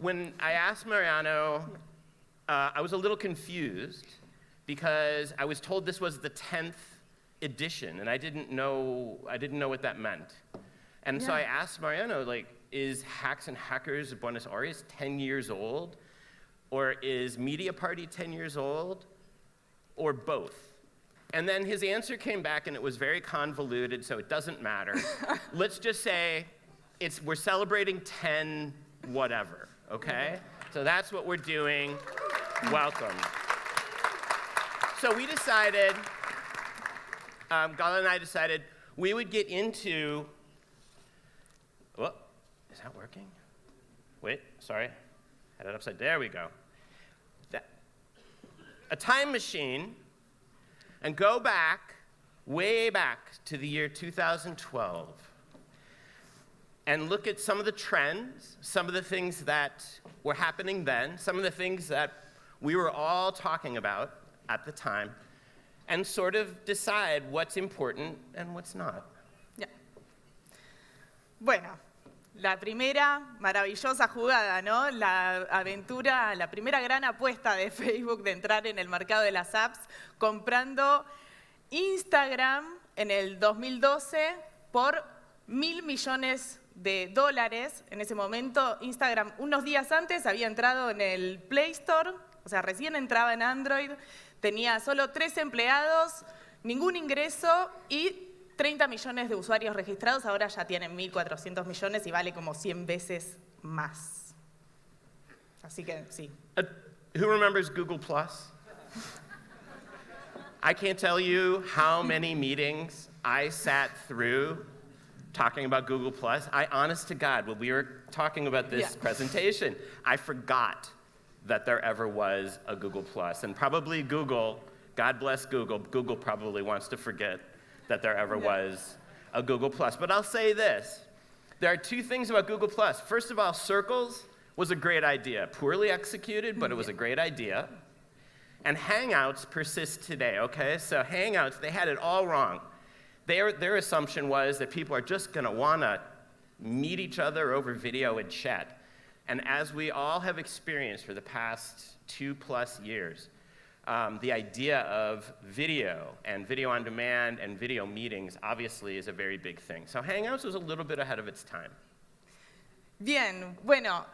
when I asked Mariano, I was a little confused because I was told this was the 10th edition, and I didn't know what that meant. And so I asked Mariano, like, is Hacks and Hackers of Buenos Aires 10 years old? Or is Media Party 10 years old? Or both? And then his answer came back, and it was very convoluted, so it doesn't matter. Let's just say we're celebrating 10 whatever, okay? So that's what we're doing. Welcome. So we decided, Gala and I decided we would get into, oh, is that working? Wait, sorry, had it upside, there we go. A time machine and go back, way back to the year 2012 and look at some of the trends, some of the things that were happening then, some of the things that we were all talking about at the time, and sort of decide what's important and what's not. Yeah. Bueno, la primera maravillosa jugada, ¿no? La aventura, la primera gran apuesta de Facebook de entrar en el mercado de las apps, comprando Instagram en el 2012 por $1.000 millones. En ese momento, Instagram unos días antes había entrado en el Play Store, o sea, recién entraba en Android, tenía solo 3 empleados, ningún ingreso y 30 millones de usuarios registrados, ahora ya tienen 1.400 millones y vale como 100 veces más. Así que sí. Who remembers Google Plus? I can't tell you how many meetings I sat through talking about Google Plus. Honest to God, when we were talking about this presentation, I forgot that there ever was a Google Plus. And probably Google, God bless Google, Google probably wants to forget that there ever was a Google Plus. But I'll say this, there are 2 things about Google Plus. First of all, circles was a great idea. Poorly executed, but it was a great idea. And Hangouts persist today, okay? So Hangouts, they had it all wrong. Their assumption was that people are just going to want to meet each other over video and chat. And as we all have experienced for the past 2+ years, the idea of video and video on demand and video meetings obviously is a very big thing. So Hangouts was a little bit ahead of its time. Bien, bueno,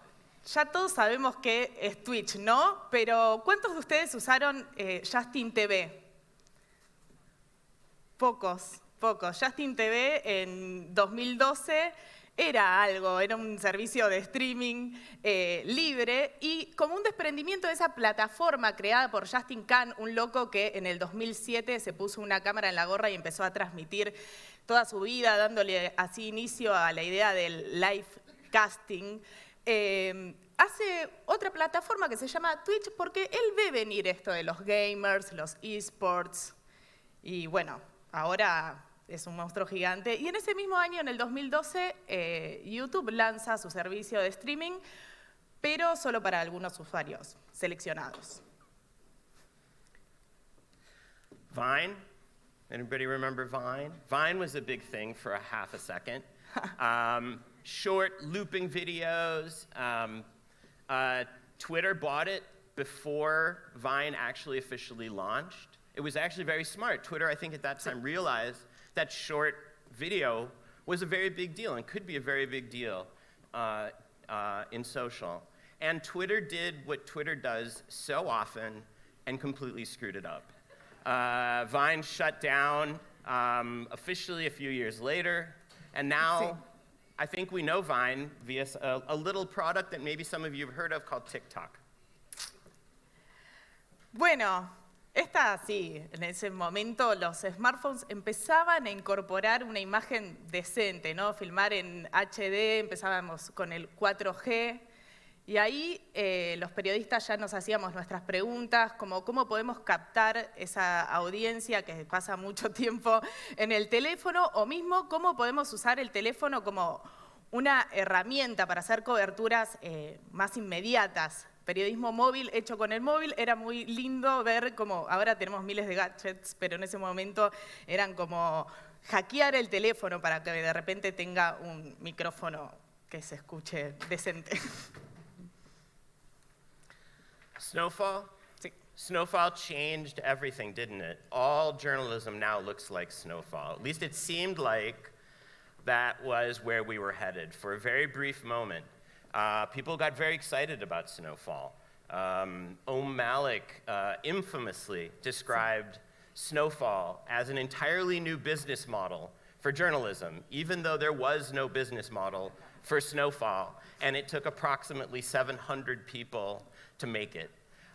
ya todos sabemos que es Twitch, ¿no? Pero ¿cuántos de ustedes usaron Justin TV? Pocos. Justin TV en 2012 era algo, era un servicio de streaming libre y como un desprendimiento de esa plataforma creada por Justin Kan, un loco que en el 2007 se puso una cámara en la gorra y empezó a transmitir toda su vida, dándole así inicio a la idea del live casting. Hace otra plataforma que se llama Twitch porque él ve venir esto de los gamers, los esports y bueno, ahora es un monstruo gigante. Y en ese mismo año, en el 2012, YouTube lanza su servicio de streaming, pero solo para algunos usuarios seleccionados. Vine? Anybody remember Vine? Vine was a big thing for a half a second. Short, looping videos. Twitter bought it before Vine actually officially launched. It was actually very smart. Twitter, I think at that time, realized that short video was a very big deal and could be a very big deal in social. And Twitter did what Twitter does so often and completely screwed it up. Vine shut down officially a few years later, and now I think we know Vine via a little product that maybe some of you have heard of called TikTok. Bueno, sí, en ese momento los smartphones empezaban a incorporar una imagen decente, ¿no? Filmar en HD, empezábamos con el 4G, y ahí los periodistas ya nos hacíamos nuestras preguntas, como cómo podemos captar esa audiencia que pasa mucho tiempo en el teléfono, o mismo cómo podemos usar el teléfono como una herramienta para hacer coberturas más inmediatas. Periodismo móvil hecho con el móvil, era muy lindo ver cómo ahora tenemos miles de gadgets, pero en ese momento eran como hackear el teléfono para que de repente tenga un micrófono que se escuche decente. Snowfall? Sí. Snowfall changed everything, didn't it? All journalism now looks like Snowfall. At least it seemed like that was where we were headed. For a very brief moment, people got very excited about Snowfall. Malik infamously described Snowfall as an entirely new business model for journalism, even though there was no business model for Snowfall, and it took approximately 700 people to make it.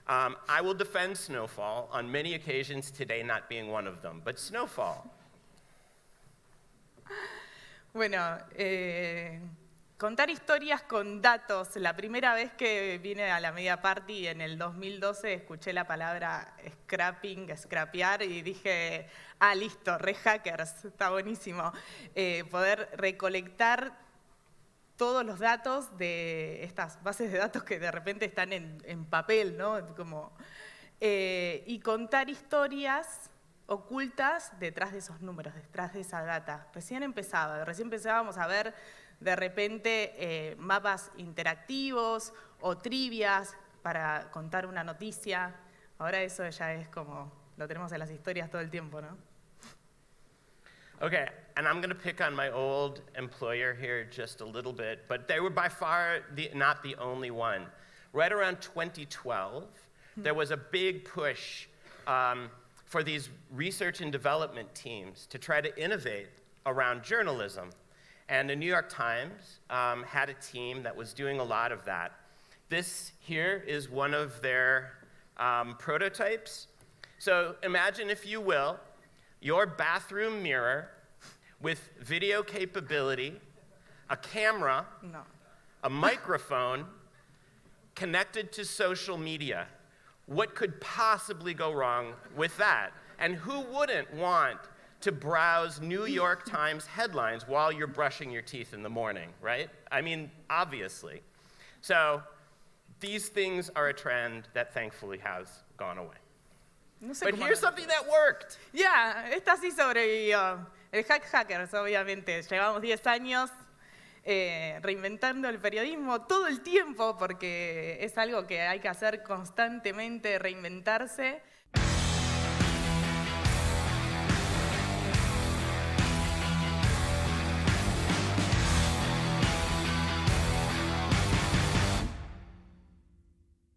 I will defend Snowfall on many occasions, today not being one of them, but Snowfall. Bueno, contar historias con datos. La primera vez que vine a la Media Party en el 2012 escuché la palabra scrapear y dije, listo, re hackers, está buenísimo. Poder recolectar todos los datos de estas bases de datos que de repente están en papel, ¿no? Y contar historias ocultas detrás de esos números, detrás de esa data. Recién empezábamos a ver de repente mapas interactivos o trivias para contar una noticia. Ahora eso ya es como, lo tenemos en las historias todo el tiempo, ¿no? Okay, and I'm going to pick on my old employer here just a little bit, but they were by far not the only one. Right around 2012, there was a big push for these research and development teams to try to innovate around journalism. And the New York Times had a team that was doing a lot of that. This here is one of their prototypes. So imagine, if you will, your bathroom mirror with video capability, a camera, a microphone, connected to social media. What could possibly go wrong with that? And who wouldn't want to browse New York Times headlines while you're brushing your teeth in the morning, right? I mean, obviously. So these things are a trend that thankfully has gone away. No sé But here's something that worked. Esta sí sobrevivió. El hackers, obviamente. Llevamos 10 años reinventando el periodismo todo el tiempo, porque es algo que hay que hacer constantemente, reinventarse.